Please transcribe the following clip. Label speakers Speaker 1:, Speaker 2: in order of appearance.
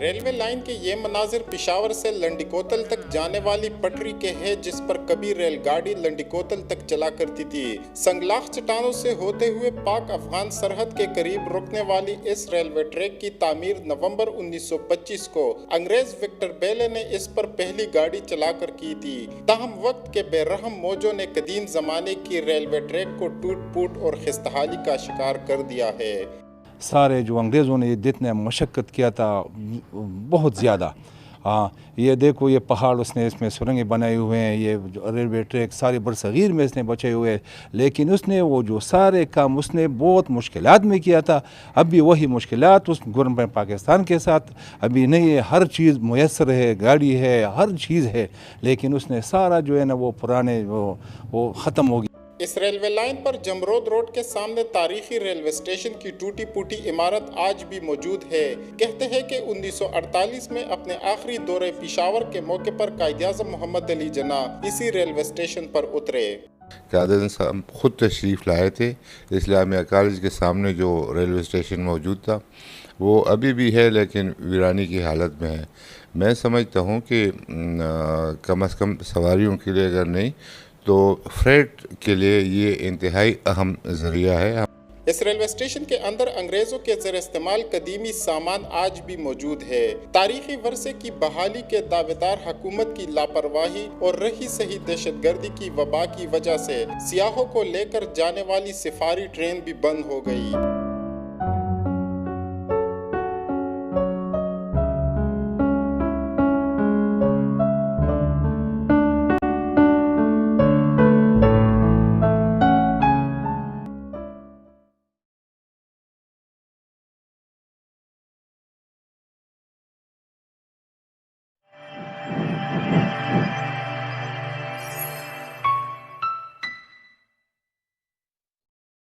Speaker 1: Railway line کے یہ مناظر پشاور سے لنڈی کوتل تک جانے والی پٹری کے ہیں جس پر کبھی ریل گاڑی لنڈی کوتل تک چلا کرتی تھی۔ سنگلاخ چٹانوں سے ہوتے ہوئے پاک افغان سرحد کے قریب رکنے والی اس ریلوے ٹریک کی تعمیر نومبر 1925 کو انگریز وکٹر بیلے نے اس پر پہلی گاڑی چلا کر کی تھی۔ تاہم وقت کے بے رحم موجوں نے قدیم زمانے کی ریلوے ٹریک کو ٹوٹ پھوٹ اور خستحالی کا شکار کر دیا ہے۔
Speaker 2: سارے جو انگریزوں نے جتنے مشقت کیا تھا بہت زیادہ، یہ دیکھو یہ پہاڑ اس میں سرنگیں بنائے ہوئے ہیں، یہ ریلوے ٹریک سارے برصغیر میں اس نے بچے ہوئے، لیکن اس نے وہ جو سارے کام اس نے بہت مشکلات میں کیا تھا۔ اب بھی وہی مشکلات اس گورنمنٹ پاکستان کے ساتھ ابھی نہیں ہے، ہر چیز میسر ہے، گاڑی ہے، ہر چیز ہے، لیکن اس نے سارا جو ہے نا وہ پرانے وہ ختم ہو گیا۔
Speaker 1: اس ریلوے لائن پر جمرود روڈ کے سامنے تاریخی ریلوے اسٹیشن کی ٹوٹی پھوٹی عمارت آج بھی موجود ہے۔ کہتے ہیں کہ 1948 میں اپنے آخری دورے پشاور کے موقع پر قائد اعظم محمد علی جناح اسی ریلوے اسٹیشن پر اترے۔
Speaker 3: قائد صاحب خود تشریف لائے تھے اسلامیہ کالج کے سامنے جو ریلوے اسٹیشن موجود تھا، وہ ابھی بھی ہے لیکن ویرانی کی حالت میں ہے۔ میں سمجھتا ہوں کہ کم از کم سواریوں کے لیے اگر نہیں تو فریٹ کے لیے یہ انتہائی اہم ذریعہ ہے۔
Speaker 1: اس ریلوے اسٹیشن کے اندر انگریزوں کے زیر استعمال قدیمی سامان آج بھی موجود ہے۔ تاریخی ورثے کی بحالی کے دعوے دار حکومت کی لاپرواہی اور رہی سہی دہشت گردی کی وبا کی وجہ سے سیاحوں کو لے کر جانے والی سفاری ٹرین بھی بند ہو گئی۔